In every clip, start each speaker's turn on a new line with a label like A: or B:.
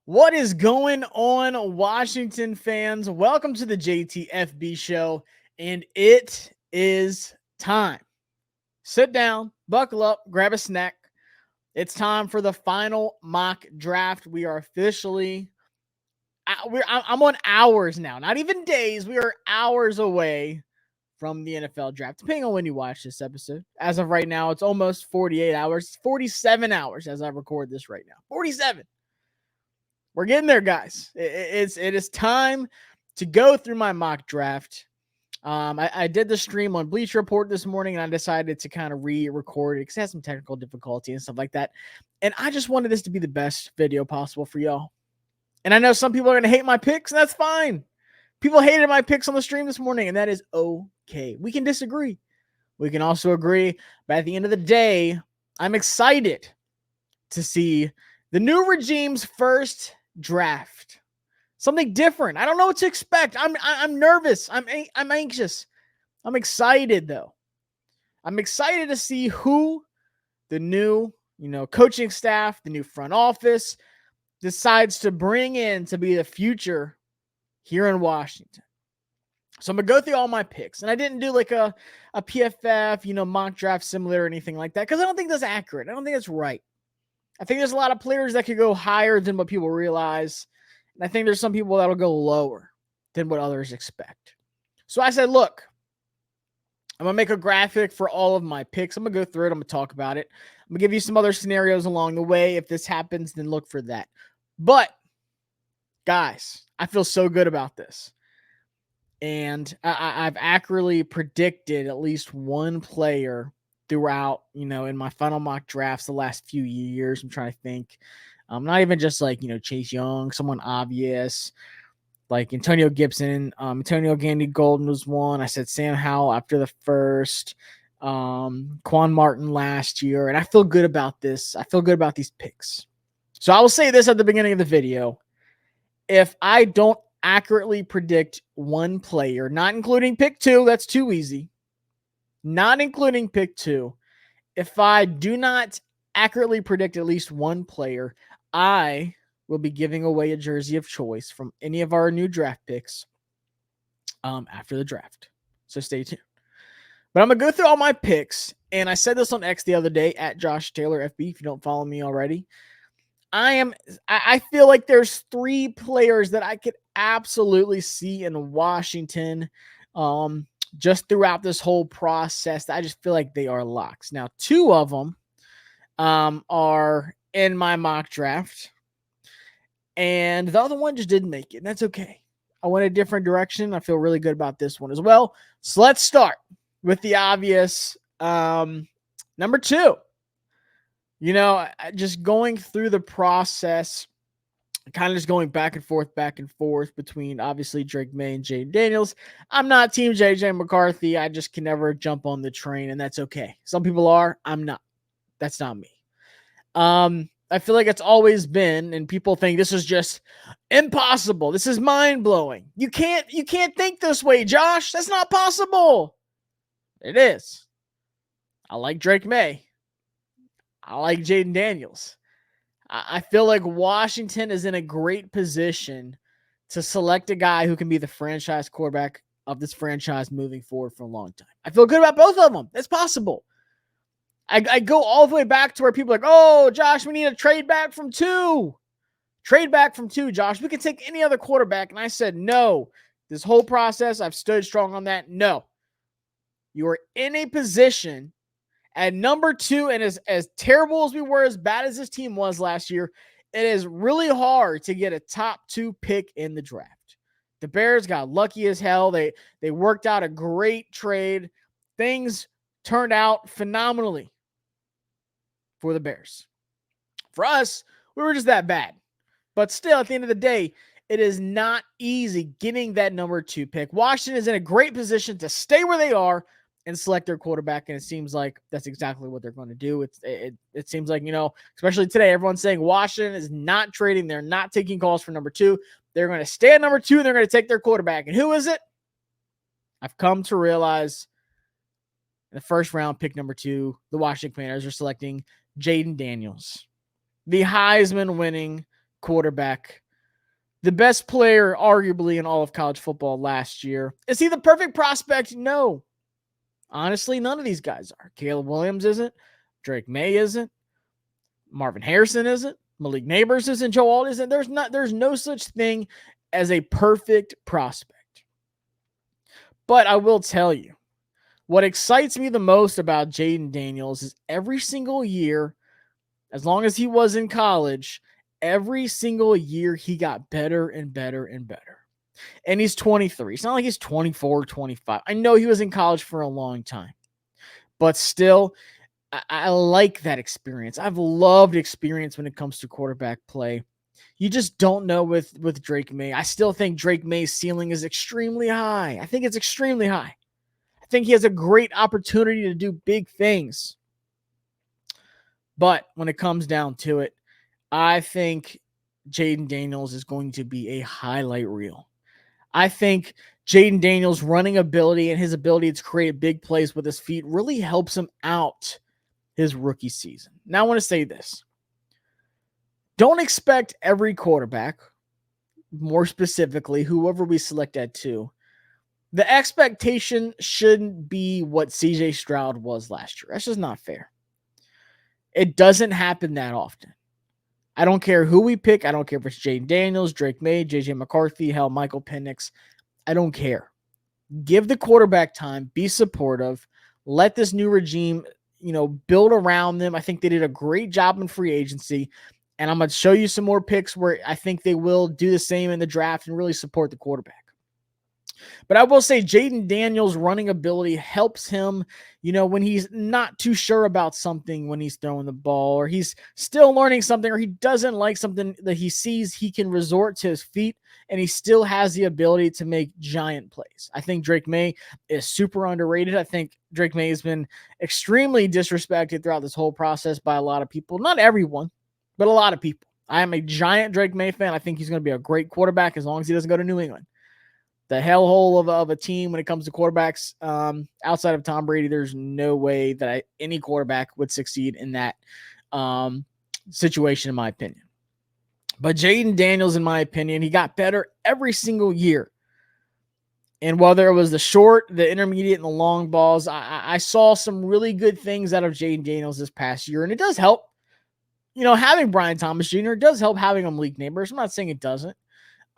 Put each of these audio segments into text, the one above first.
A: What is going on, Washington fans? Welcome to the JTFB show, and it is time. Sit down, buckle up, grab a snack. It's time for the final mock draft. We are officially, I'm on hours now, not even days. We are hours away from the NFL draft, depending on when you watch this episode. As of right now, it's almost 48 hours, 47 hours as I record this right now. 47. We're getting there, guys. It is time to go through my mock draft. I did the stream on Bleacher Report this morning, and I decided to kind of re-record it because it had some technical difficulty and stuff like that. And I just wanted this to be the best video possible for y'all. And I know some people are going to hate my picks, and that's fine. People hated my picks on the stream this morning, and that is okay. We can disagree. We can also agree. But at the end of the day, I'm excited to see the new regime's first draft. Something different. I don't know what to expect. I'm nervous. I'm anxious. I'm excited though. I'm excited to see who the new, coaching staff, the new front office decides to bring in to be the future here in Washington. So I'm going to go through all my picks. And I didn't do like a PFF, mock draft simulator or anything like that because I don't think that's accurate. I don't think that's right. I think there's a lot of players that could go higher than what people realize. And I think there's some people that'll go lower than what others expect. So I said, look, I'm going to make a graphic for all of my picks. I'm going to go through it. I'm going to talk about it. I'm going to give you some other scenarios along the way. If this happens, then look for that. But, guys, I feel so good about this. And I've accurately predicted at least one player throughout, in my final mock drafts the last few years. I'm trying to think. Not even just like, Chase Young, someone obvious, like Antonio Gibson. Antonio Gandy Golden was one. I said Sam Howell after the first. Quan Martin last year. And I feel good about this. I feel good about these picks. So I will say this at the beginning of the video. If I don't accurately predict one player, not including pick 2, that's too easy. Not including pick 2. If I do not accurately predict at least one player, I will be giving away a jersey of choice from any of our new draft picks after the draft. So stay tuned. But I'm going to go through all my picks, and I said this on X the other day, at Josh Taylor FB, if you don't follow me already. I feel like there's 3 players that I could absolutely see in Washington just throughout this whole process. I just feel like they are locks. Now, 2 of them are in my mock draft, and the other one just didn't make it, and that's okay. I went a different direction. I feel really good about this one as well. So let's start with the obvious number 2. Just going through the process, kind of just going back and forth between obviously Drake May and Jaden Daniels. I'm not Team JJ McCarthy. I just can never jump on the train, and that's okay. Some people are. I'm not. That's not me. I feel like it's always been, and people think this is just impossible. This is mind-blowing. You can't think this way, Josh. That's not possible. It is. I like Drake May. I like Jaden Daniels. I feel like Washington is in a great position to select a guy who can be the franchise quarterback of this franchise moving forward for a long time. I feel good about both of them. It's possible. I go all the way back to where people are like, oh, Josh, we need to trade back from 2. Trade back from 2, Josh. We can take any other quarterback. And I said, no. This whole process, I've stood strong on that. No. You are in a position at number 2, and as terrible as we were, as bad as this team was last year, it is really hard to get a top 2 pick in the draft. The Bears got lucky as hell. They worked out a great trade. Things turned out phenomenally for the Bears. For us, we were just that bad. But still, at the end of the day, it is not easy getting that number 2 pick. Washington is in a great position to stay where they are and select their quarterback, and it seems like that's exactly what they're going to do. It seems like, especially today, everyone's saying Washington is not trading. They're not taking calls for number 2. They're going to stay at number 2, and they're going to take their quarterback. And who is it? I've come to realize in the first round, pick number 2, the Washington Commanders are selecting Jaden Daniels, the Heisman-winning quarterback, the best player arguably in all of college football last year. Is he the perfect prospect? No. Honestly, none of these guys are. Caleb Williams isn't. Drake May isn't. Marvin Harrison isn't. Malik Neighbors isn't. Joe Alt isn't. There's no such thing as a perfect prospect. But I will tell you, what excites me the most about Jayden Daniels is every single year, as long as he was in college, every single year he got better and better and better. And he's 23. It's not like he's 24, 25. I know he was in college for a long time, but still, I like that experience. I've loved experience when it comes to quarterback play. You just don't know with Drake May. I still think Drake May's ceiling is extremely high. I think it's extremely high. I think he has a great opportunity to do big things. But when it comes down to it, I think Jayden Daniels is going to be a highlight reel. I think Jayden Daniels' running ability and his ability to create big plays with his feet really helps him out his rookie season. Now, I want to say this. Don't expect every quarterback, more specifically, whoever we select at 2, the expectation shouldn't be what CJ Stroud was last year. That's just not fair. It doesn't happen that often. I don't care who we pick. I don't care if it's Jayden Daniels, Drake May, JJ McCarthy, hell, Michael Penix. I don't care. Give the quarterback time. Be supportive. Let this new regime, build around them. I think they did a great job in free agency. And I'm going to show you some more picks where I think they will do the same in the draft and really support the quarterback. But I will say Jayden Daniels' running ability helps him, when he's not too sure about something when he's throwing the ball, or he's still learning something, or he doesn't like something that he sees, he can resort to his feet, and he still has the ability to make giant plays. I think Drake May is super underrated. I think Drake May has been extremely disrespected throughout this whole process by a lot of people. Not everyone, but a lot of people. I am a giant Drake May fan. I think he's going to be a great quarterback as long as he doesn't go to New England. The hellhole of a team when it comes to quarterbacks, outside of Tom Brady, there's no way that any quarterback would succeed in that situation, in my opinion. But Jayden Daniels, in my opinion, he got better every single year. And whether it was the short, the intermediate, and the long balls, I saw some really good things out of Jayden Daniels this past year. And it does help, having Brian Thomas Jr. It does help having Malik Neighbors. I'm not saying it doesn't.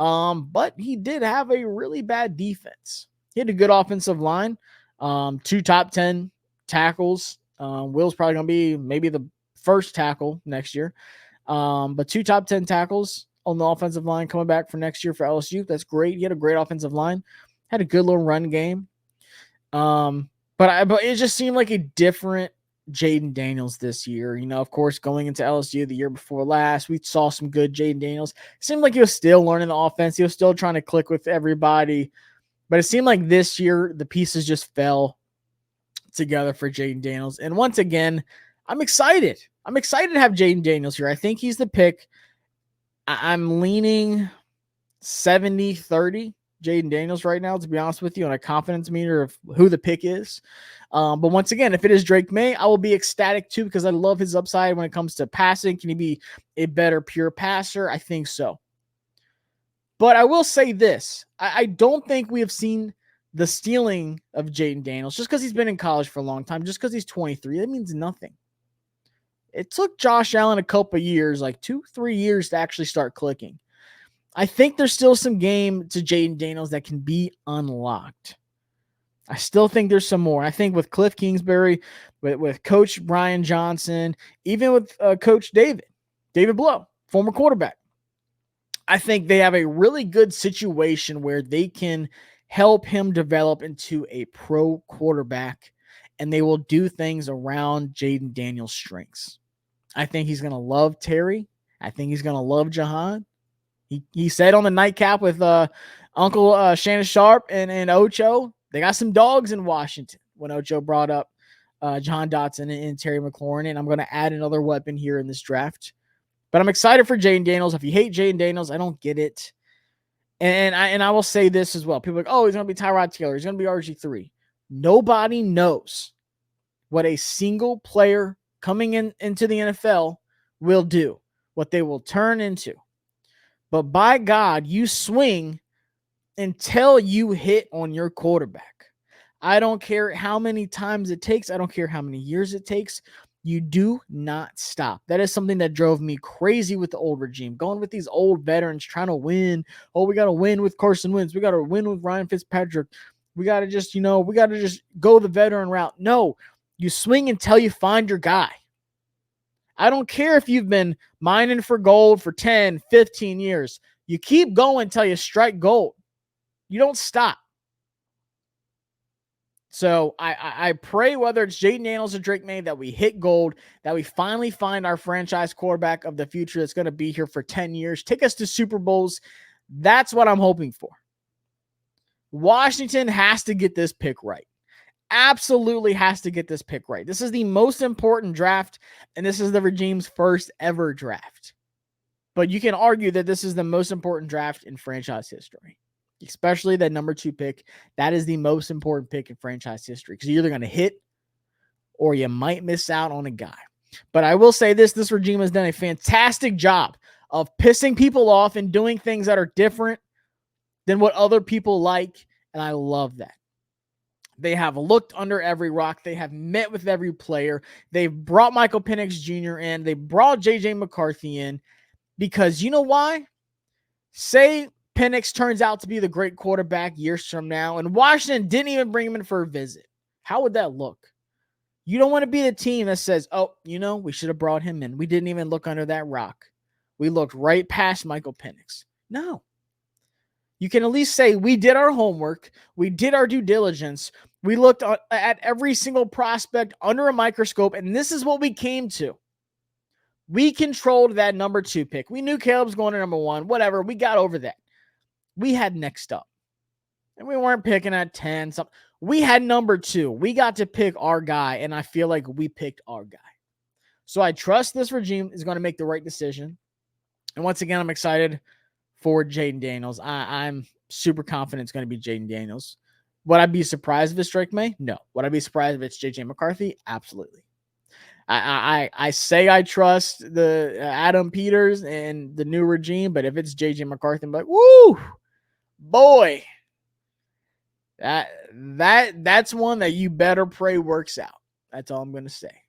A: But he did have a really bad defense. He had a good offensive line, 2 top 10 tackles. Will's probably going to be maybe the first tackle next year. But 2 top 10 tackles on the offensive line coming back for next year for LSU. That's great. He had a great offensive line, had a good little run game. But it just seemed like a different Jayden Daniels this year. Of course, going into LSU the year before last, we saw some good Jayden Daniels. It seemed like he was still learning the offense. He was still trying to click with everybody. But it seemed like this year, the pieces just fell together for Jayden Daniels. And once again, I'm excited. I'm excited to have Jayden Daniels here. I think he's the pick. I'm leaning 70-30 Jayden Daniels right now, to be honest with you, on a confidence meter of who the pick is. But once again, if it is Drake May, I will be ecstatic too, because I love his upside when it comes to passing. Can he be a better pure passer? I think so. But I will say this. I don't think we have seen the stealing of Jayden Daniels just because he's been in college for a long time, just because he's 23. That means nothing. It took Josh Allen a couple years, like 2-3 years, to actually start clicking. I think there's still some game to Jayden Daniels that can be unlocked. I still think there's some more. I think with Cliff Kingsbury, with Coach Brian Johnson, even with Coach David Blow, former quarterback, I think they have a really good situation where they can help him develop into a pro quarterback, and they will do things around Jayden Daniels' strengths. I think he's going to love Terry. I think he's going to love Jahan. He said on the nightcap with Uncle Shannon Sharp and Ocho, they got some dogs in Washington when Ocho brought up Jahan Dotson and Terry McLaurin. And I'm going to add another weapon here in this draft. But I'm excited for Jayden Daniels. If you hate Jayden Daniels, I don't get it. And I will say this as well. People are like, oh, he's going to be Tyrod Taylor. He's going to be RG3. Nobody knows what a single player coming into the NFL will do, what they will turn into. But by God, you swing until you hit on your quarterback. I don't care how many times it takes. I don't care how many years it takes. You do not stop. That is something that drove me crazy with the old regime. Going with these old veterans trying to win. Oh, we got to win with Carson Wentz. We got to win with Ryan Fitzpatrick. We got to just, we got to just go the veteran route. No, you swing until you find your guy. I don't care if you've been mining for gold for 10, 15 years. You keep going until you strike gold. You don't stop. So I pray, whether it's Jaden Daniels or Drake May, that we hit gold, that we finally find our franchise quarterback of the future that's going to be here for 10 years, take us to Super Bowls. That's what I'm hoping for. Washington has to get this pick right. Absolutely has to get this pick right. This is the most important draft, and this is the regime's first ever draft. But you can argue that this is the most important draft in franchise history, especially that number 2 pick. That is the most important pick in franchise history because you're either going to hit or you might miss out on a guy. But I will say this regime has done a fantastic job of pissing people off and doing things that are different than what other people like, and I love that. They have looked under every rock. They have met with every player. They've brought Michael Penix Jr. in. They brought J.J. McCarthy in because you know why? Say Penix turns out to be the great quarterback years from now, and Washington didn't even bring him in for a visit. How would that look? You don't want to be the team that says, oh, we should have brought him in. We didn't even look under that rock. We looked right past Michael Penix. No. You can at least say we did our homework. We did our due diligence. We looked at every single prospect under a microscope, and this is what we came to. We controlled that number 2 pick. We knew Caleb's going to number 1. Whatever. We got over that. We had next up. And we weren't picking at 10. We had number 2. We got to pick our guy, and I feel like we picked our guy. So I trust this regime is going to make the right decision. And once again, I'm excited for Jaden Daniels. I'm super confident it's going to be Jaden Daniels. Would I be surprised if it's Drake May? No. Would I be surprised if it's J.J. McCarthy? Absolutely. I say I trust the Adam Peters and the new regime, but if it's J.J. McCarthy, I'm like, woo, boy, that's one that you better pray works out. That's all I'm going to say.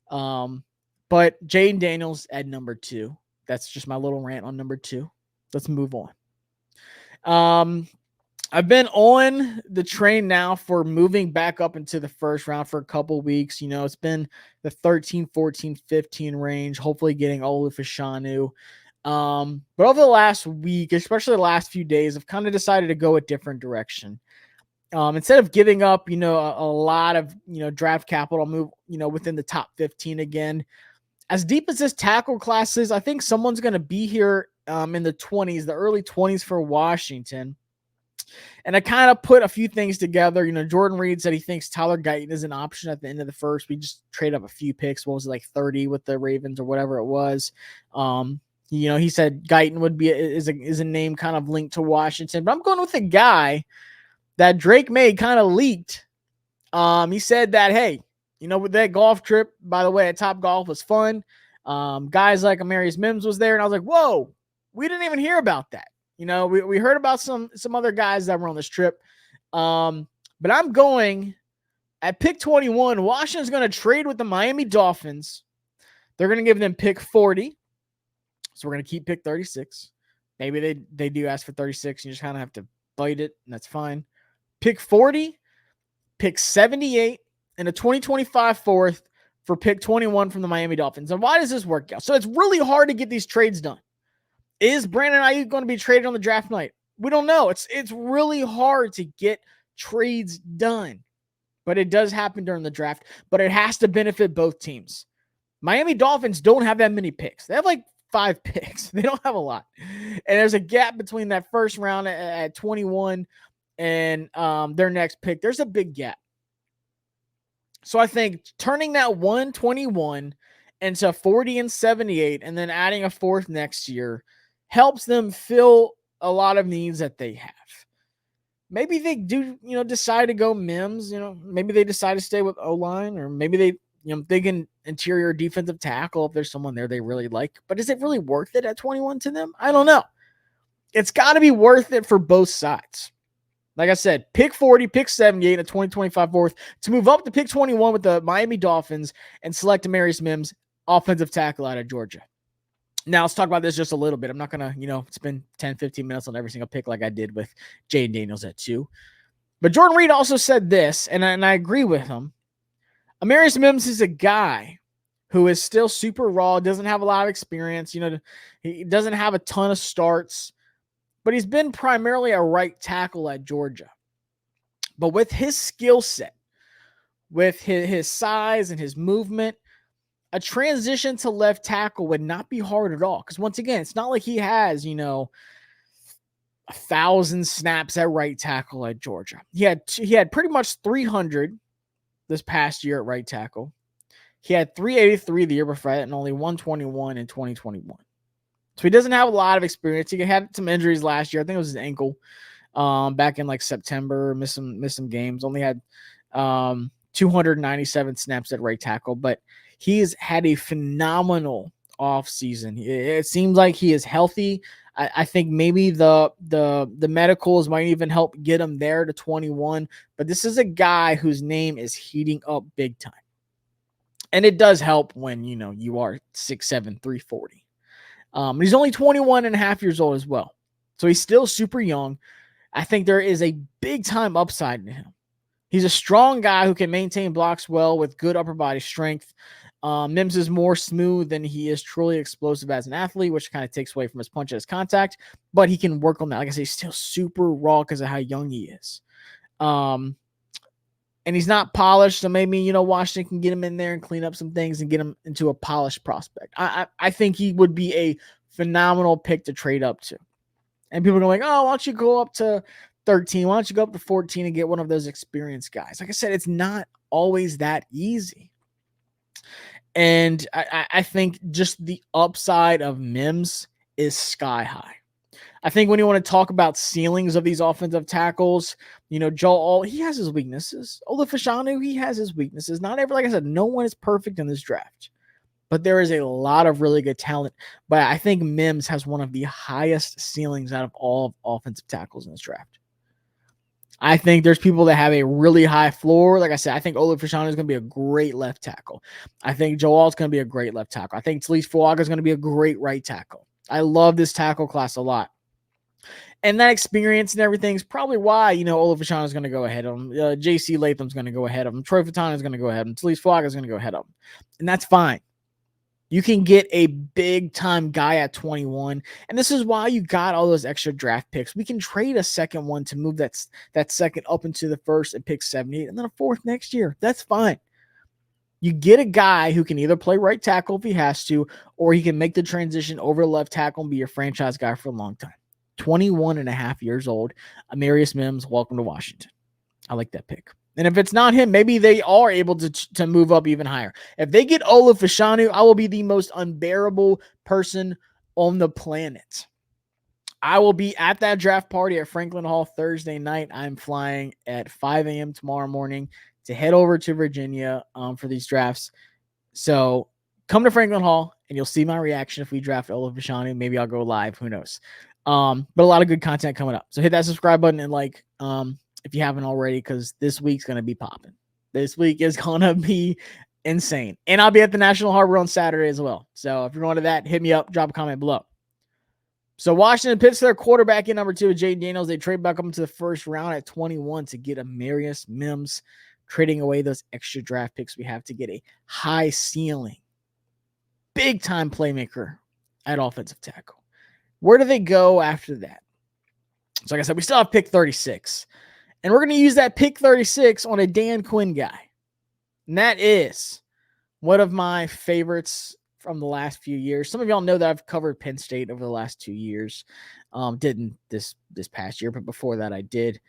A: But Jaden Daniels at number 2. That's just my little rant on number 2. Let's move on. I've been on the train now for moving back up into the first round for a couple weeks. It's been the 13, 14, 15 range, hopefully getting Olu Fashanu. But over the last week, especially the last few days, I've kind of decided to go a different direction. Instead of giving up, a lot of, draft capital, I'll move, within the top 15 again. As deep as this tackle class is, I think someone's going to be here in the 20s, the early 20s for Washington. And I kind of put a few things together. Jordan Reed said he thinks Tyler Guyton is an option at the end of the first. We just trade up a few picks. What was it, like 30 with the Ravens or whatever it was? He said Guyton would be is a name kind of linked to Washington. But I'm going with a guy that Drake May kind of leaked. He said that, hey, with that golf trip, by the way, at Top Golf was fun. Guys like Amarius Mims was there, and I was like, whoa, we didn't even hear about that. We heard about some other guys that were on this trip. But I'm going at pick 21. Washington's going to trade with the Miami Dolphins. They're going to give them pick 40. So we're going to keep pick 36. Maybe they do ask for 36. You just kind of have to bite it, and that's fine. Pick 40, pick 78, and a 2025 fourth for pick 21 from the Miami Dolphins. And why does this work out? So it's really hard to get these trades done. Is Brandon Ayuk going to be traded on the draft night? We don't know. It's really hard to get trades done. But it does happen during the draft. But it has to benefit both teams. Miami Dolphins don't have that many picks. They have like 5 picks. They don't have a lot. And there's a gap between that first round at 21 and their next pick. There's a big gap. So I think turning that 121 into 40 and 78 and then adding a fourth next year helps them fill a lot of needs that they have. Maybe they do, decide to go Mims, maybe they decide to stay with O-line, or maybe they, they can interior defensive tackle if there's someone there they really like. But is it really worth it at 21 to them? I don't know. it's got to be worth it for both sides. Like I said, pick 40, pick 78, a 2025 fourth to move up to pick 21 with the Miami Dolphins and select Amarius Mims, offensive tackle out of Georgia. Now, let's talk about this just a little bit. I'm not going to, spend 10, 15 minutes on every single pick like I did with Jaden Daniels at 2. But Jordan Reed also said this, and I agree with him. Amarius Mims is a guy who is still super raw, doesn't have a lot of experience. He doesn't have a ton of starts, but he's been primarily a right tackle at Georgia. But with his skill set, with his size and his movement, a transition to left tackle would not be hard at all. Because once again, it's not like he has, 1,000 snaps at right tackle at Georgia. He had pretty much 300 this past year at right tackle. He had 383 the year before that and only 121 in 2021. So he doesn't have a lot of experience. He had some injuries last year. I think it was his ankle back in like September. Missed some games. Only had 297 snaps at right tackle, but he's had a phenomenal offseason. It seems like he is healthy. I think maybe the medicals might even help get him there to 21, but this is a guy whose name is heating up big time. And it does help when, you are 6'7", 340. He's only 21 and a half years old as well. So he's still super young. I think there is a big time upside in him. He's a strong guy who can maintain blocks well with good upper body strength. Mims is more smooth than he is truly explosive as an athlete, which kind of takes away from his punch at his contact, but he can work on that. Like I say, he's still super raw because of how young he is. And he's not polished, so maybe, Washington can get him in there and clean up some things and get him into a polished prospect. I think he would be a phenomenal pick to trade up to. And people are going, oh, why don't you go up to 13? Why don't you go up to 14 and get one of those experienced guys? Like I said, it's not always that easy. And I think just the upside of Mims is sky high. I think when you want to talk about ceilings of these offensive tackles, Joel, he has his weaknesses. Olufashanu, he has his weaknesses. Like I said, no one is perfect in this draft. But there is a lot of really good talent. But I think Mims has one of the highest ceilings out of all of offensive tackles in this draft. I think there's people that have a really high floor. Like I said, I think Olufashanu is going to be a great left tackle. I think Joel is going to be a great left tackle. I think Talise Fuaga is going to be a great right tackle. I love this tackle class a lot. And that experience and everything is probably why, Olufashanu is going to go ahead of him. J.C. Latham's going to go ahead of him. Troy Fatana is going to go ahead of him. Talise Fuaga is going to go ahead of him. And that's fine. You can get a big-time guy at 21, and this is why you got all those extra draft picks. We can trade a second one to move that second up into the first and pick 78, and then a fourth next year. That's fine. You get a guy who can either play right tackle if he has to, or he can make the transition over to left tackle and be your franchise guy for a long time. 21 and a half years old, Amarius Mims, welcome to Washington. I like that pick. And if it's not him, maybe they are able to move up even higher. If they get Olufashanu, I will be the most unbearable person on the planet. I will be at that draft party at Franklin Hall Thursday night. I'm flying at 5 a.m. tomorrow morning to head over to Virginia for these drafts. So come to Franklin Hall, and you'll see my reaction if we draft Olufashanu. Maybe I'll go live. Who knows? But a lot of good content coming up. So hit that subscribe button and like if you haven't already, because this week's going to be popping. This week is going to be insane. And I'll be at the National Harbor on Saturday as well. So if you're going to that, hit me up, drop a comment below. So Washington picks their quarterback in number 2 with Jaden Daniels. They trade back up into the first round at 21 to get Amarius Mims, trading away those extra draft picks we have to get a high ceiling, big-time playmaker at offensive tackle. Where do they go after that? So like I said, we still have pick 36. And we're going to use that pick 36 on a Dan Quinn guy. And that is one of my favorites from the last few years. Some of y'all know that I've covered Penn State over the last 2 years. Didn't this past year, but before that I did.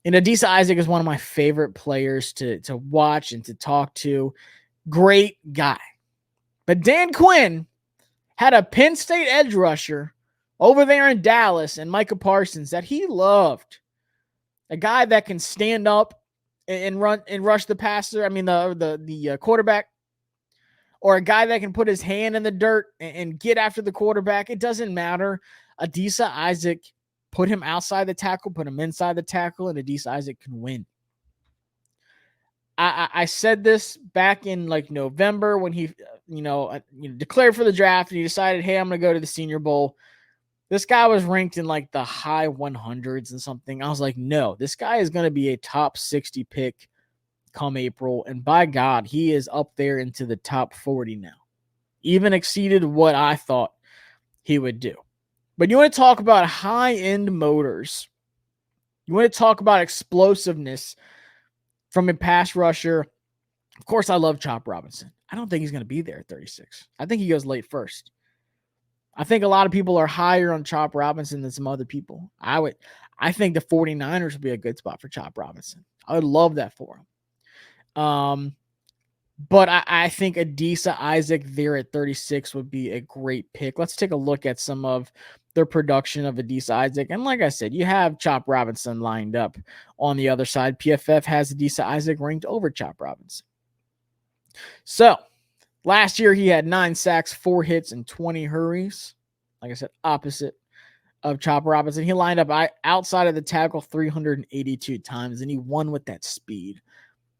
A: And Adisa Isaac is one of my favorite players to watch and to talk to. Great guy. But Dan Quinn had a Penn State edge rusher over there in Dallas and Micah Parsons that he loved. A guy that can stand up and run and rush the passer. I mean, the quarterback, or a guy that can put his hand in the dirt and get after the quarterback. It doesn't matter. Adisa Isaac Put him outside the tackle, put him inside the tackle, and Adisa Isaac can win. I said this back in like November when he, declared for the draft and he decided, hey, I'm going to go to the Senior Bowl. This guy was ranked in like the high 100s and something. I was like, no, this guy is going to be a top 60 pick come April. And by God, he is up there into the top 40 now. Even exceeded what I thought he would do. But you want to talk about high-end motors. You want to talk about explosiveness from a pass rusher. Of course, I love Chop Robinson. I don't think he's going to be there at 36. I think he goes late first. I think a lot of people are higher on Chop Robinson than some other people. I think the 49ers would be a good spot for Chop Robinson. I would love that for him. But I think Adisa Isaac there at 36 would be a great pick. Let's take a look at some of their production of Adisa Isaac. And like I said, you have Chop Robinson lined up on the other side. PFF has Adisa Isaac ranked over Chop Robinson. So last year he had 9 sacks, 4 hits, and 20 hurries. Like I said, opposite of Chop Robinson. He lined up outside of the tackle 382 times, and he won with that speed.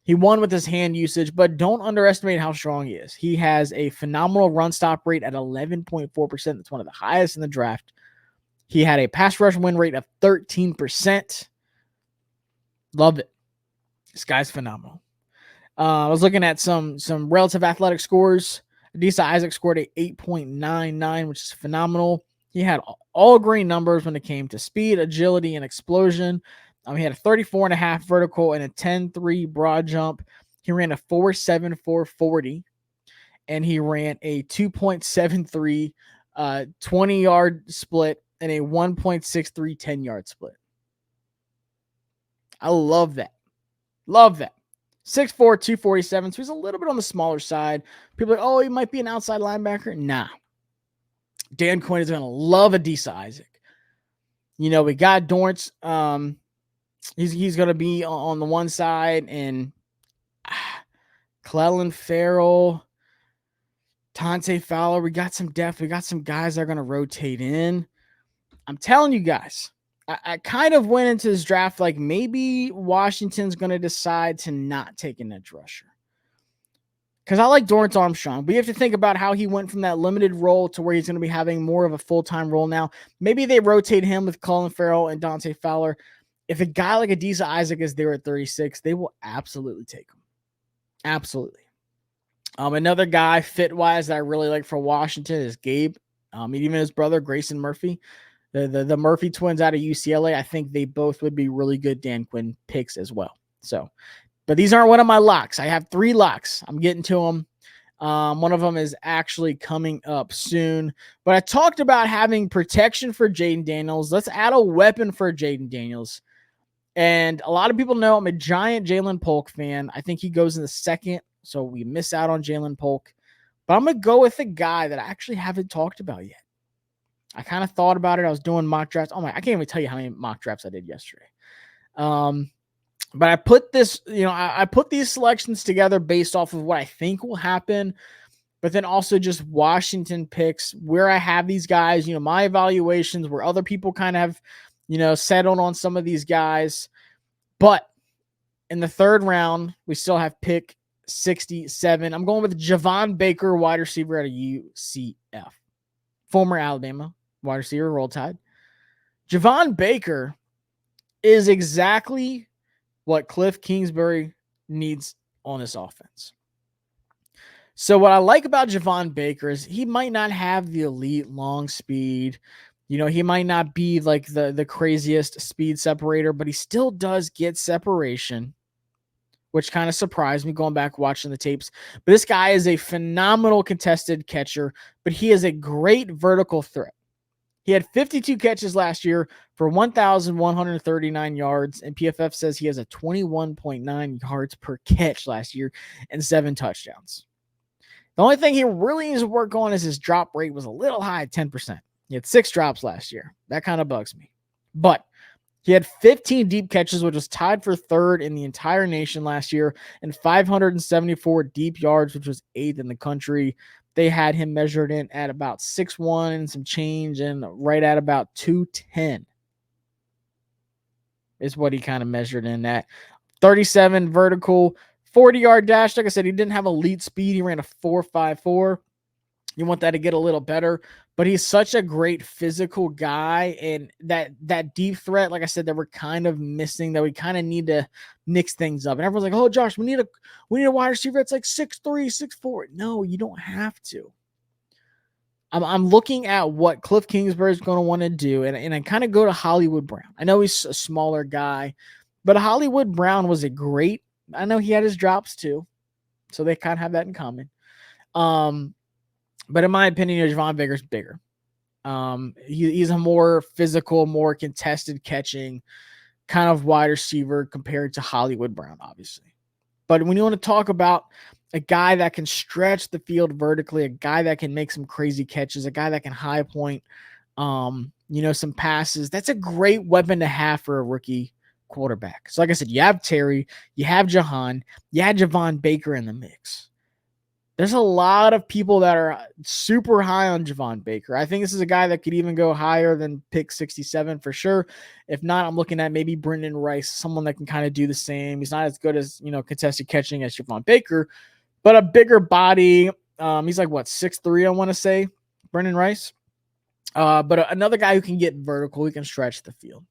A: He won with his hand usage, but don't underestimate how strong he is. He has a phenomenal run stop rate at 11.4%. That's one of the highest in the draft. He had a pass rush win rate of 13%. Love it. This guy's phenomenal. I was looking at some relative athletic scores. Adisa Isaac scored a 8.99, which is phenomenal. He had all green numbers when it came to speed, agility, and explosion. He had a 34.5 vertical and a 10.3 broad jump. He ran a 4.74 40, and he ran a 2.73 20-yard split and a 1.63 10-yard split. I love that. Love that. 6'4", 247, so he's a little bit on the smaller side. People are like, oh, he might be an outside linebacker. Nah. Dan Quinn is going to love Adisa Isaac. We got Dorrance. He's going to be on the one side, and Clelin Ferrell, Tante Fowler. We got some depth. We got some guys that are going to rotate in. I'm telling you guys, I kind of went into this draft like maybe Washington's going to decide to not take an edge rusher. Because I like Dorrance Armstrong, but you have to think about how he went from that limited role to where he's going to be having more of a full-time role now. Maybe they rotate him with Clelin Ferrell and Dante Fowler. If a guy like Adisa Isaac is there at 36, they will absolutely take him. Absolutely. Another guy fit-wise that I really like for Washington is Gabe. Even his brother, Grayson Murphy. The Murphy twins out of UCLA, I think they both would be really good Dan Quinn picks as well. So, but these aren't one of my locks. I have 3 locks. I'm getting to them. One of them is actually coming up soon. But I talked about having protection for Jaden Daniels. Let's add a weapon for Jaden Daniels. And a lot of people know I'm a giant Jalen Polk fan. I think he goes in the second, so we miss out on Jalen Polk. But I'm going to go with a guy that I actually haven't talked about yet. I kind of thought about it. I was doing mock drafts. Oh my, I can't even tell you how many mock drafts I did yesterday. But I put this, I put these selections together based off of what I think will happen, but then also just Washington picks where I have these guys, my evaluations where other people kind of have, settled on some of these guys. But in the 3rd round, we still have pick 67. I'm going with Javon Baker, wide receiver out of UCF. Former Alabama wide receiver, Roll Tide. Javon Baker is exactly what Cliff Kingsbury needs on this offense. So what I like about Javon Baker is he might not have the elite long speed. He might not be like the craziest speed separator, but he still does get separation, which kind of surprised me going back watching the tapes. But this guy is a phenomenal contested catcher, but he is a great vertical threat. He had 52 catches last year for 1,139 yards, and PFF says he has a 21.9 yards per catch last year and 7 touchdowns. The only thing he really needs to work on is his drop rate was a little high at 10%. He had 6 drops last year. That kind of bugs me. But he had 15 deep catches, which was tied for 3rd in the entire nation last year, and 574 deep yards, which was 8th in the country. They had him measured in at about 6'1" and some change and right at about 210. is what he kind of measured in at. 37 vertical, 40-yard dash. Like I said, he didn't have elite speed. He ran a 4.54. You want that to get a little better, but he's such a great physical guy, and that deep threat, like I said, that we're kind of missing, that we kind of need to mix things up. And everyone's like, "Oh, Josh, we need a wide receiver that's like 6'3", 6'4". No, you don't have to. I'm looking at what Cliff Kingsbury is going to want to do, and I kind of go to Hollywood Brown. I know he's a smaller guy, but Hollywood Brown was a great. I know he had his drops too, so they kind of have that in common. But in my opinion, Javon Baker's bigger. He's a more physical, more contested catching kind of wide receiver compared to Hollywood Brown, obviously. But when you want to talk about a guy that can stretch the field vertically, a guy that can make some crazy catches, a guy that can high point, some passes, that's a great weapon to have for a rookie quarterback. So like I said, you have Terry, you have Jahan, you had Javon Baker in the mix. There's a lot of people that are super high on Javon Baker. I think this is a guy that could even go higher than pick 67 for sure. If not, I'm looking at maybe Brendan Rice, someone that can kind of do the same. He's not as good as, contested catching as Javon Baker, but a bigger body. He's like, 6'3", I want to say, Brendan Rice. But another guy who can get vertical, who can stretch the field.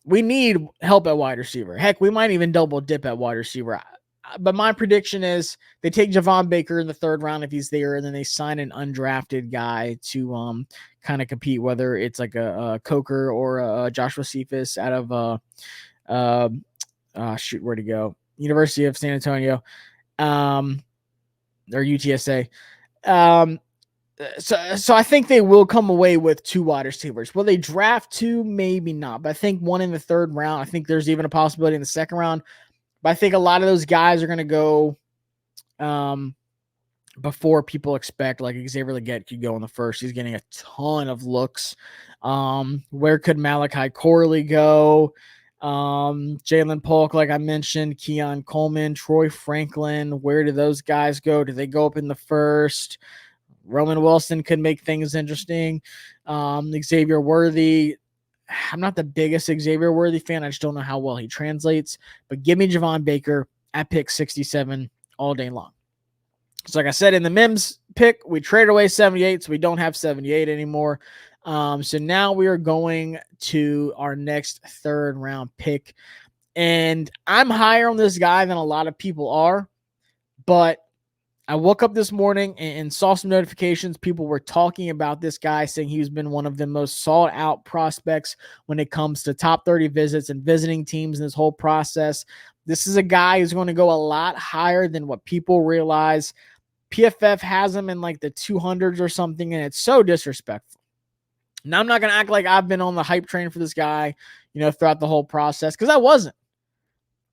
A: We need help at wide receiver. Heck, we might even double dip at wide receiver. But my prediction is they take Javon Baker in the third round if he's there, and then they sign an undrafted guy to kind of compete, whether it's like a Coker or a Joshua Cephas out of where'd he go? University of San Antonio, or UTSA. So I think they will come away with 2 wide receivers. Will they draft 2? Maybe not. But I think 1 in the third round. I think there's even a possibility in the second round. But I think a lot of those guys are going to go before people expect. Like Xavier Legette could go in the first. He's getting a ton of looks. Where could Malachi Corley go? Jalen Polk, like I mentioned, Keon Coleman, Troy Franklin. Where do those guys go? Do they go up in the first? Roman Wilson could make things interesting. Xavier Worthy. I'm not the biggest Xavier Worthy fan. I just don't know how well he translates. But give me Javon Baker at pick 67 all day long. So like I said, in the Mims pick, we traded away 78, so we don't have 78 anymore. So now we are going to our next third round pick. And I'm higher on this guy than a lot of people are. But I woke up this morning and saw some notifications. People were talking about this guy, saying he's been one of the most sought out prospects when it comes to top 30 visits and visiting teams in this whole process. This is a guy who's going to go a lot higher than what people realize. PFF has him in like the 200s or something, and it's so disrespectful. Now, I'm not going to act like I've been on the hype train for this guy, throughout the whole process, because I wasn't.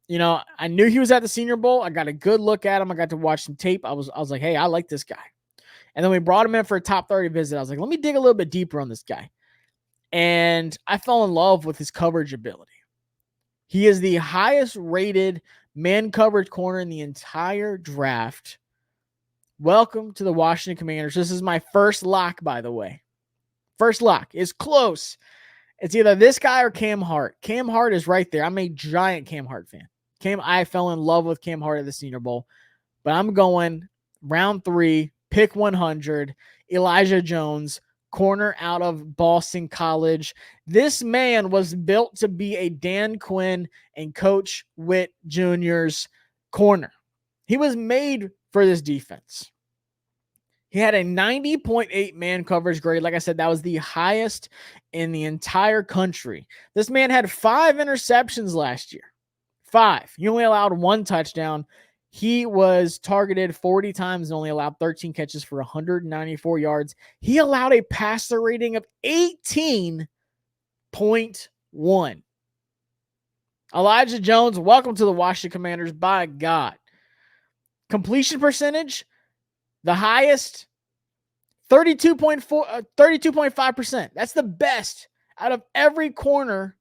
A: I knew he was at the Senior Bowl. I got a good look at him. I got to watch some tape. I was like, hey, I like this guy. And then we brought him in for a top 30 visit. I was like, let me dig a little bit deeper on this guy. And I fell in love with his coverage ability. He is the highest rated man coverage corner in the entire draft. Welcome to the Washington Commanders. This is my first lock, by the way. First lock is close. It's either this guy or Cam Hart. Cam Hart is right there. I'm a giant Cam Hart fan. I fell in love with Cam Hart at the Senior Bowl. But I'm going round 3, pick 100, Elijah Jones, corner out of Boston College. This man was built to be a Dan Quinn and Coach Witt Jr.'s corner. He was made for this defense. He had a 90.8 man coverage grade. Like I said, that was the highest in the entire country. This man had 5 interceptions last year. 5. He only allowed 1 touchdown. He was targeted 40 times and only allowed 13 catches for 194 yards. He allowed a passer rating of 18.1. Elijah Jones, welcome to the Washington Commanders, by God. Completion percentage, the highest, 32.5%. That's the best out of every corner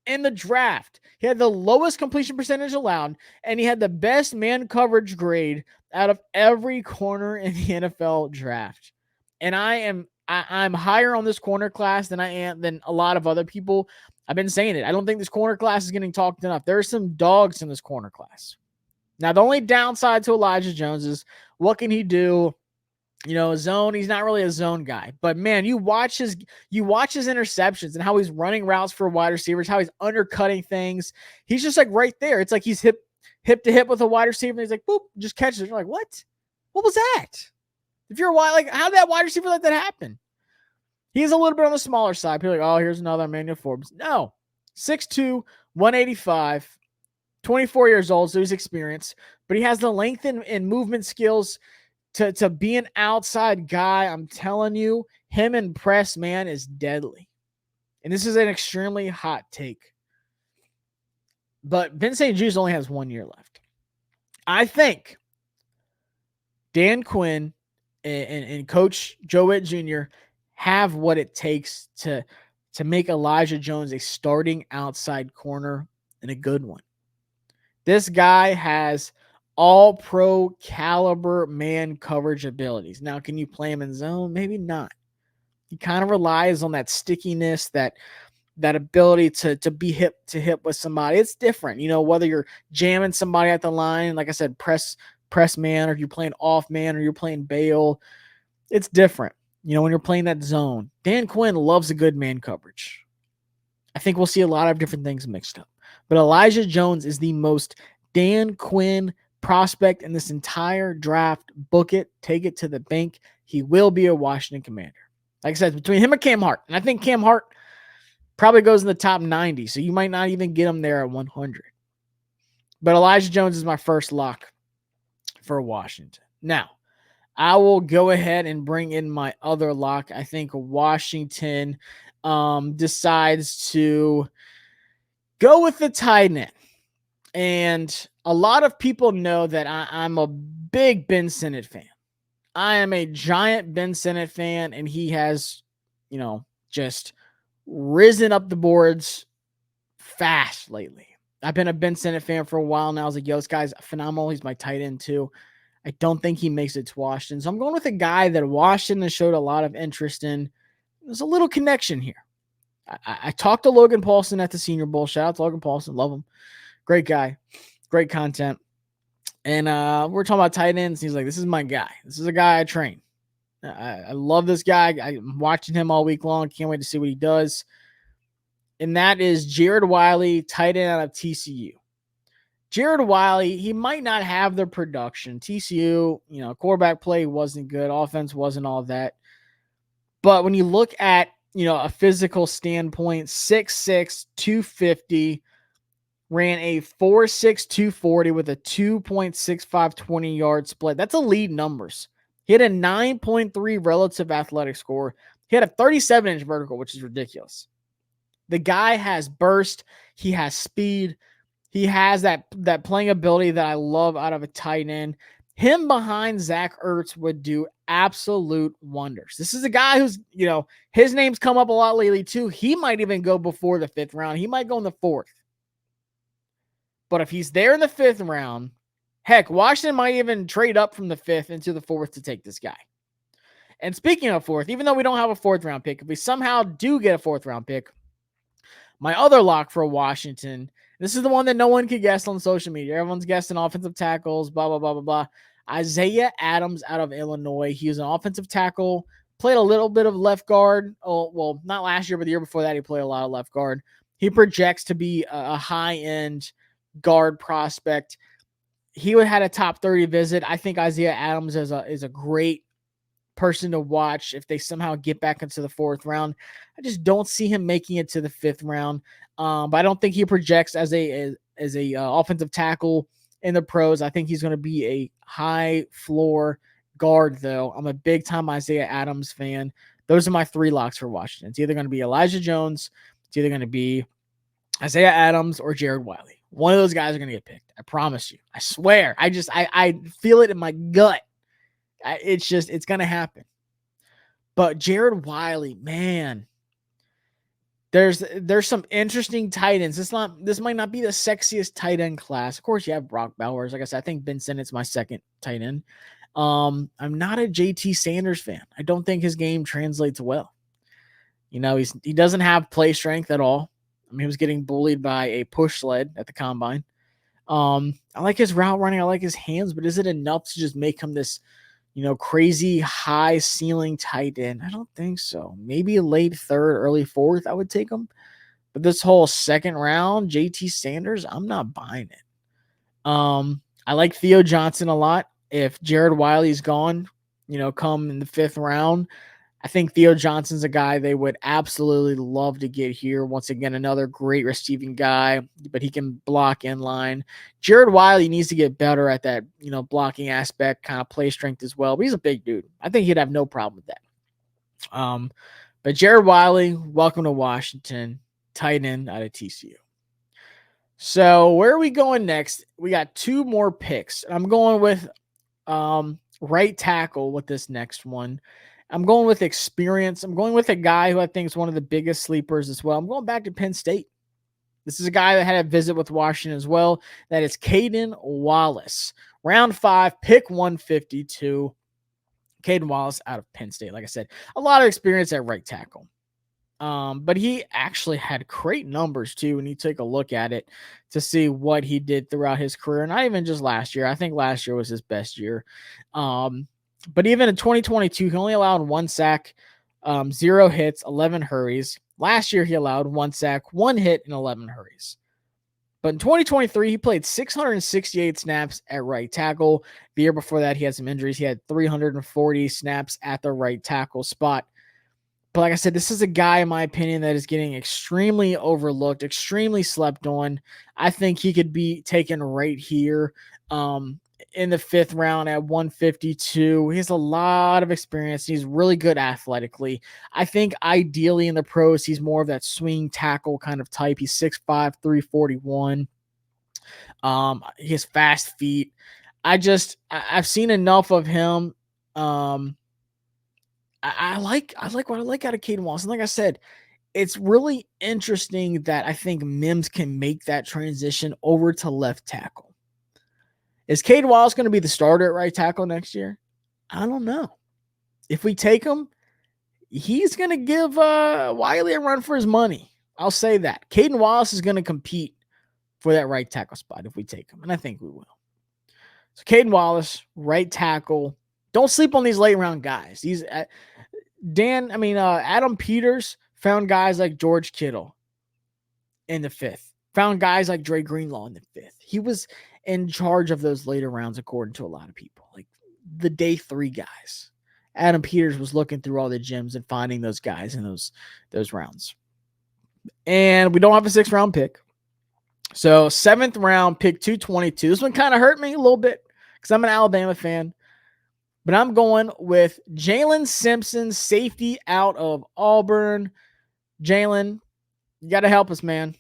A: in the draft. He had the lowest completion percentage allowed, and he had the best man coverage grade out of every corner in the NFL draft. And I'm higher on this corner class than I am than a lot of other people. I've been saying it. I don't think this corner class is getting talked enough. There are some dogs in this corner class. Now, the only downside to Elijah Jones is what can he do? Zone, he's not really a zone guy. But man, you watch his interceptions and how he's running routes for wide receivers, how he's undercutting things. He's just like right there. It's like he's hip to hip with a wide receiver, and he's like, boop, just catches it. You're like, what? What was that? If you're how did that wide receiver let that happen? He's a little bit on the smaller side. People are like, oh, here's another Emmanuel Forbes. No. 6'2", 185, 24 years old, so he's experienced. But he has the length and movement skills to be an outside guy. I'm telling you, him and press, man, is deadly. And this is an extremely hot take. But Ben St. Juste only has 1 year left. I think Dan Quinn and Coach Joe Witt Jr. have what it takes to make Elijah Jones a starting outside corner and a good one. This guy has all-pro caliber man coverage abilities. Now, can you play him in zone? Maybe not. He kind of relies on that stickiness, that ability to be hip to hip with somebody. It's different, whether you're jamming somebody at the line, like I said, press man, or if you're playing off man, or you're playing bail. It's different, when you're playing that zone. Dan Quinn loves a good man coverage. I think we'll see a lot of different things mixed up. But Elijah Jones is the most Dan Quinn prospect in this entire draft. Book it. Take it to the bank. He will be a Washington Commander. Like I said, between him and Cam Hart. And I think Cam Hart probably goes in the top 90, so you might not even get him there at 100. But Elijah Jones is my first lock for Washington. Now, I will go ahead and bring in my other lock. I think Washington decides to go with the tight end. And a lot of people know that I'm a big Ben Sinnott fan. I am a giant Ben Sinnott fan, and he has, just risen up the boards fast lately. I've been a Ben Sinnott fan for a while now. I was like, yo, this guy's phenomenal. He's my tight end too. I don't think he makes it to Washington. So I'm going with a guy that Washington showed a lot of interest in. There's a little connection here. I talked to Logan Paulson at the Senior Bowl. Shout out to Logan Paulson. Love him. Great guy. Great content. And we're talking about tight ends. He's like, this is my guy. This is a guy I train. I love this guy. I'm watching him all week long. Can't wait to see what he does. And that is Jared Wiley, tight end out of TCU. Jared Wiley, he might not have the production. TCU, quarterback play wasn't good. Offense wasn't all that. But when you look at, a physical standpoint, 6'6", 250, ran a 4.6 240 with a 2.65 20-yard split. That's elite numbers. He had a 9.3 relative athletic score. He had a 37-inch vertical, which is ridiculous. The guy has burst. He has speed. He has that playing ability that I love out of a tight end. Him behind Zach Ertz would do absolute wonders. This is a guy who's, his name's come up a lot lately too. He might even go before the 5th round. He might go in the 4th. But if he's there in the 5th round, heck, Washington might even trade up from the 5th into the 4th to take this guy. And speaking of 4th, even though we don't have a 4th round pick, if we somehow do get a 4th round pick, my other lock for Washington, this is the one that no one could guess on social media. Everyone's guessing offensive tackles, blah, blah, blah, blah, blah. Isaiah Adams out of Illinois. He was an offensive tackle, played a little bit of left guard. Oh, well, not last year, but the year before that, he played a lot of left guard. He projects to be a high-end guard prospect. He would had a top 30 visit. I think Isaiah Adams is a great person to watch if they somehow get back into the 4th round. I just don't see him making it to the 5th round. But I don't think he projects as a offensive tackle in the pros. I think he's going to be a high floor guard, though. I'm a big time Isaiah Adams fan. Those are my 3 locks for Washington. It's either going to be Elijah Jones, it's either going to be Isaiah Adams, or Jared Wiley. One of those guys are going to get picked. I promise you. I swear. I feel it in my gut. It's going to happen. But Jared Wiley, man, there's some interesting tight ends. This might not be the sexiest tight end class. Of course, you have Brock Bowers. Like I said, I think Ben Sinnott's my second tight end. I'm not a JT Sanders fan. I don't think his game translates well. He doesn't have play strength at all. I mean, he was getting bullied by a push sled at the combine. I like his route running. I like his hands, but is it enough to just make him this, crazy high ceiling tight end? I don't think so. Maybe a late third, early fourth, I would take him. But this whole second round, JT Sanders, I'm not buying it. I like Theo Johnson a lot. If Jared Wiley's gone, come in the 5th round, I think Theo Johnson's a guy they would absolutely love to get here. Once again, another great receiving guy, but he can block in line. Jared Wiley needs to get better at that, blocking aspect, kind of play strength as well. But he's a big dude. I think he'd have no problem with that. But Jared Wiley, welcome to Washington, tight end out of TCU. So where are we going next? We got 2 more picks. I'm going with right tackle with this next one. I'm going with experience. I'm going with a guy who I think is one of the biggest sleepers as well. I'm going back to Penn State. This is a guy that had a visit with Washington as well. That is Caden Wallace. Round 5, pick 152. Caden Wallace out of Penn State. Like I said, a lot of experience at right tackle. But he actually had great numbers too when you take a look at it to see what he did throughout his career. Not even just last year. I think last year was his best year. But even in 2022, he only allowed 1 sack, 0 hits, 11 hurries. Last year, he allowed 1 sack, 1 hit, and 11 hurries. But in 2023, he played 668 snaps at right tackle. The year before that, he had some injuries. He had 340 snaps at the right tackle spot. But like I said, this is a guy, in my opinion, that is getting extremely overlooked, extremely slept on. I think he could be taken right here in the 5th round at 152. He has a lot of experience. He's really good athletically. I think ideally in the pros, he's more of that swing tackle kind of type. He's 6'5", 341. He has fast feet. I've seen enough of him. I like what I like out of Caden Wallace. And like I said, it's really interesting that I think Mims can make that transition over to left tackle. Is Caden Wallace going to be the starter at right tackle next year? I don't know. If we take him, he's going to give Wiley a run for his money. I'll say that. Caden Wallace is going to compete for that right tackle spot if we take him, and I think we will. So Caden Wallace, right tackle. Don't sleep on these late round guys. Adam Peters found guys like George Kittle in the 5th. Found guys like Dre Greenlaw in the 5th. He was in charge of those later rounds, according to a lot of people. Like the day 3 guys. Adam Peters was looking through all the gyms and finding those guys in those rounds. And we don't have a 6th round pick. So 7th round, pick 222. This one kind of hurt me a little bit because I'm an Alabama fan. But I'm going with Jalen Simpson, safety out of Auburn. Jalen, you got to help us, man.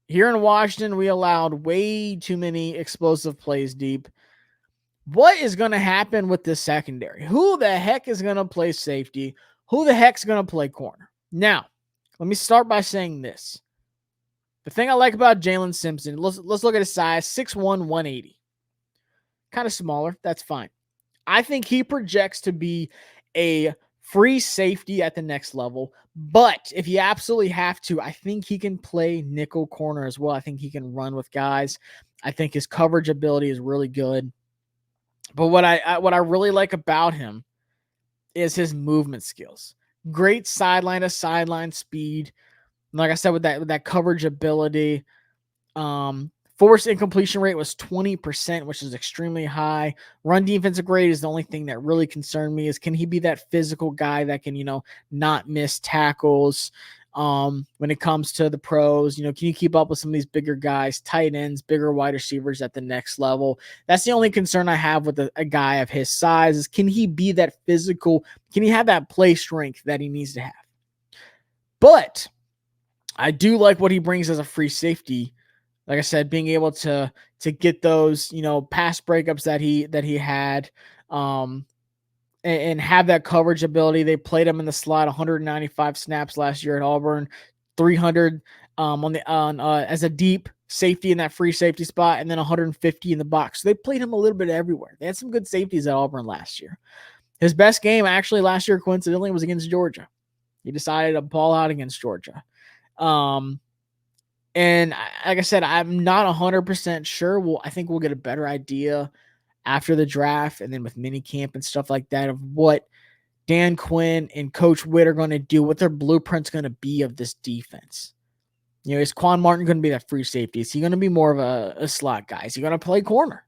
A: Here in Washington, we allowed way too many explosive plays deep. What is going to happen with this secondary? Who the heck is going to play safety? Who the heck's going to play corner? Now, let me start by saying this. The thing I like about Jalen Simpson, let's look at his size, 6'1", 180. Kind of smaller. That's fine. I think he projects to be a free safety at the next level. But if you absolutely have to, I think he can play nickel corner as well. I think he can run with guys. I think his coverage ability is really good. But what I really like about him is his movement skills. Great sideline to sideline speed. Like I said, with that coverage ability, forced incompletion rate was 20%, which is extremely high. Run defensive grade is the only thing that really concerned me is can he be that physical guy that can, not miss tackles when it comes to the pros? Can you keep up with some of these bigger guys, tight ends, bigger wide receivers at the next level? That's the only concern I have with a guy of his size is can he be that physical? Can he have that play strength that he needs to have? But I do like what he brings as a free safety. Like I said, being able to get those, pass breakups that he had, and have that coverage ability. They played him in the slot 195 snaps last year at Auburn, 300 as a deep safety in that free safety spot, and then 150 in the box. So they played him a little bit everywhere. They had some good safeties at Auburn last year. His best game actually last year, coincidentally, was against Georgia. He decided to ball out against Georgia. And like I said, I'm not 100% sure. I think we'll get a better idea after the draft and then with mini camp and stuff like that of what Dan Quinn and Coach Witt are going to do, what their blueprint's going to be of this defense. Is Quan Martin going to be that free safety? Is he going to be more of a slot guy? Is he going to play corner?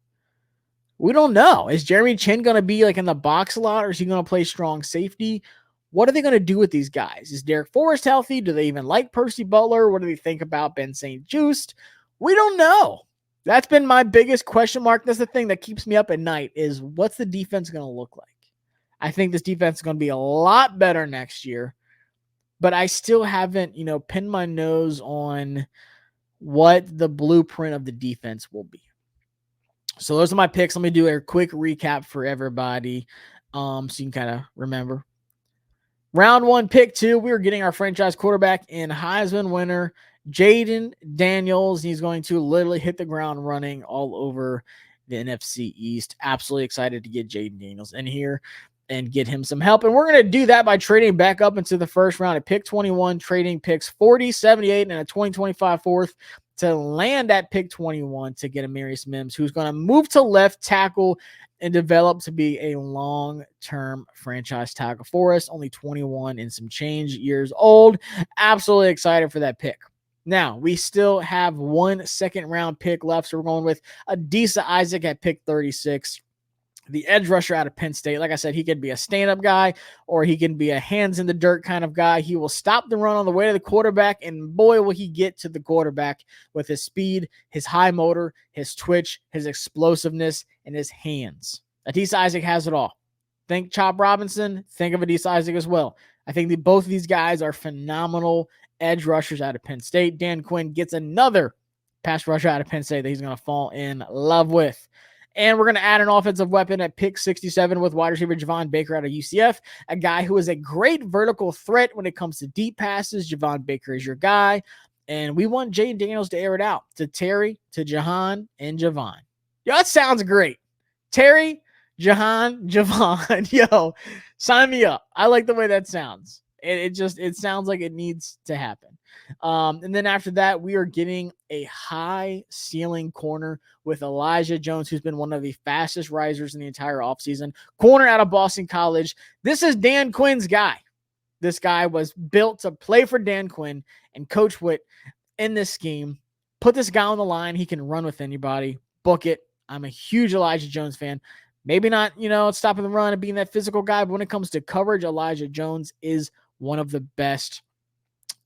A: We don't know. Is Jeremy Chin going to be like in the box a lot, or is he going to play strong safety? What are they going to do with these guys? Is Derek Forrest healthy? Do they even like Percy Butler? What do they think about Ben St. Juste? We don't know. That's been my biggest question mark. That's the thing that keeps me up at night is what's the defense going to look like? I think this defense is going to be a lot better next year, but I still haven't, pinned my nose on what the blueprint of the defense will be. So those are my picks. Let me do a quick recap for everybody so you can kind of remember. Round 1, pick 2, we were getting our franchise quarterback in Heisman winner, Jaden Daniels. He's going to literally hit the ground running all over the NFC East. Absolutely excited to get Jaden Daniels in here and get him some help. And we're going to do that by trading back up into the first round at pick 21, trading picks 40, 78, and a 2025 fourth to land at pick 21 to get Amarius Mims, who's going to move to left tackle and develop to be a long-term franchise tackle for us. Only 21 and some change years old. Absolutely excited for that pick. Now, we still have 1 second-round pick left, so we're going with Adisa Isaac at pick 36. The edge rusher out of Penn State. Like I said, he could be a stand-up guy or he can be a hands-in-the-dirt kind of guy. He will stop the run on the way to the quarterback, and boy, will he get to the quarterback with his speed, his high motor, his twitch, his explosiveness, and his hands. Adisa Isaac has it all. Think Chop Robinson, think of Adisa Isaac as well. I think both of these guys are phenomenal edge rushers out of Penn State. Dan Quinn gets another pass rusher out of Penn State that he's going to fall in love with. And we're going to add an offensive weapon at pick 67 with wide receiver Javon Baker out of UCF, a guy who is a great vertical threat when it comes to deep passes. Javon Baker is your guy. And we want Jaden Daniels to air it out to Terry, to Jahan, and Javon. Yo, that sounds great. Terry, Jahan, Javon. Yo, sign me up. I like the way that sounds. It sounds like it needs to happen. And then after that, we are getting a high ceiling corner with Elijah Jones, who's been one of the fastest risers in the entire offseason. Corner out of Boston College. This is Dan Quinn's guy. This guy was built to play for Dan Quinn and Coach Witt in this scheme. Put this guy on the line. He can run with anybody. Book it. I'm a huge Elijah Jones fan. Maybe not, stopping the run and being that physical guy, but when it comes to coverage, Elijah Jones is one of the best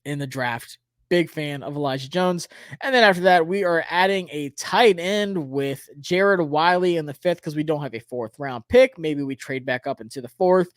A: in the draft. Big fan of Elijah Jones. And then after that, we are adding a tight end with Jared Wiley in the 5th because we don't have a 4th round pick. Maybe we trade back up into the 4th.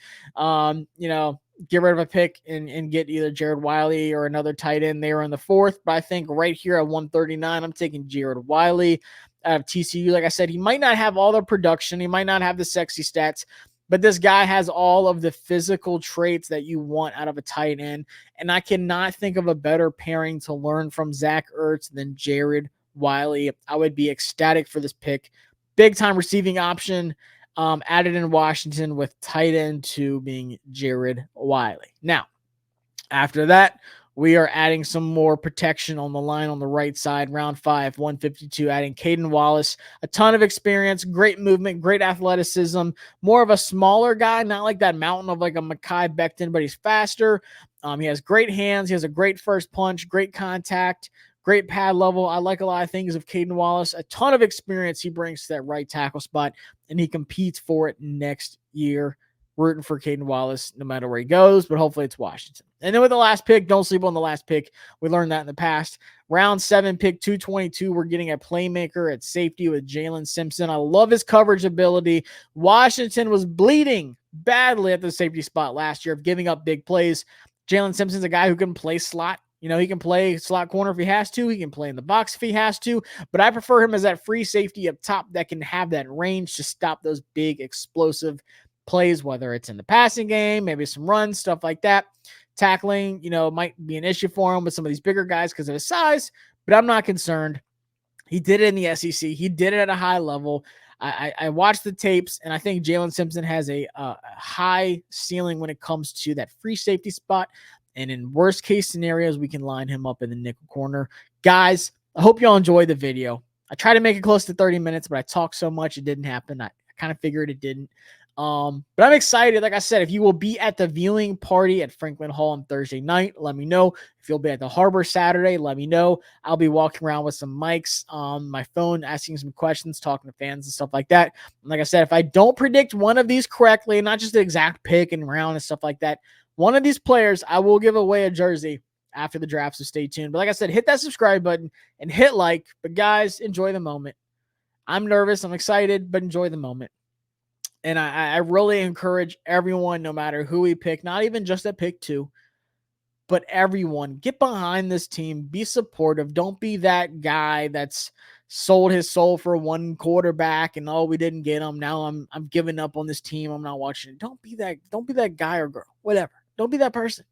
A: Get rid of a pick and get either Jared Wiley or another tight end there in the 4th. But I think right here at 139, I'm taking Jared Wiley out of TCU. Like I said, he might not have all the production. He might not have the sexy stats, but this guy has all of the physical traits that you want out of a tight end. And I cannot think of a better pairing to learn from Zach Ertz than Jared Wiley. I would be ecstatic for this pick. Big time receiving option added in Washington with tight end 2 being Jared Wiley. Now, after that, we are adding some more protection on the line on the right side. Round 5, 152, adding Caden Wallace. A ton of experience, great movement, great athleticism. More of a smaller guy, not like that mountain of like a Mekhi Becton, but he's faster. He has great hands. He has a great first punch, great contact, great pad level. I like a lot of things of Caden Wallace. A ton of experience he brings to that right tackle spot, and he competes for it next year. Rooting for Caden Wallace no matter where he goes, but hopefully it's Washington. And then with the last pick, don't sleep on the last pick. We learned that in the past. Round 7, pick 222, we're getting a playmaker at safety with Jalen Simpson. I love his coverage ability. Washington was bleeding badly at the safety spot last year of giving up big plays. Jalen Simpson's a guy who can play slot. He can play slot corner if he has to. He can play in the box if he has to. But I prefer him as that free safety up top that can have that range to stop those big explosive plays, whether it's in the passing game, maybe some runs, stuff like that. Tackling, might be an issue for him with some of these bigger guys because of his size, but I'm not concerned. He did it in the SEC. He did it at a high level. I watched the tapes, and I think Jalen Simpson has a high ceiling when it comes to that free safety spot And in worst case scenarios, we can line him up in the nickel corner. Guys, I hope y'all enjoyed the video. I tried to make it close to 30 minutes, but I talked so much it didn't happen. I kind of figured it didn't. But I'm excited. Like I said, if you will be at the viewing party at Franklin Hall on Thursday night, let me know. If you'll be at the Harbor Saturday, let me know. I'll be walking around with some mics on my phone, asking some questions, talking to fans and stuff like that. And like I said, if I don't predict one of these correctly, not just the exact pick and round and stuff like that, one of these players, I will give away a jersey after the draft, so stay tuned. But like I said, hit that subscribe button and hit like. But guys, enjoy the moment. I'm nervous. I'm excited, but enjoy the moment. And I really encourage everyone, no matter who we pick, not even just at pick 2, but everyone, get behind this team. Be supportive. Don't be that guy that's sold his soul for one quarterback and, oh, we didn't get him. Now I'm giving up on this team. I'm not watching it. Don't be that guy or girl. Whatever. Don't be that person.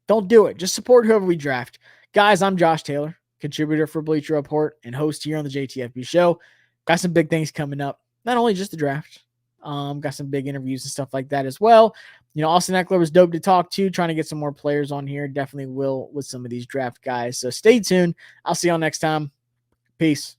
A: Don't do it. Just support whoever we draft. Guys, I'm Josh Taylor, contributor for Bleacher Report and host here on the JTFB show. Got some big things coming up. Not only just the draft, got some big interviews and stuff like that as well. You know, Austin Eckler was dope to talk to, trying to get some more players on here. Definitely will with some of these draft guys. So stay tuned. I'll see y'all next time. Peace.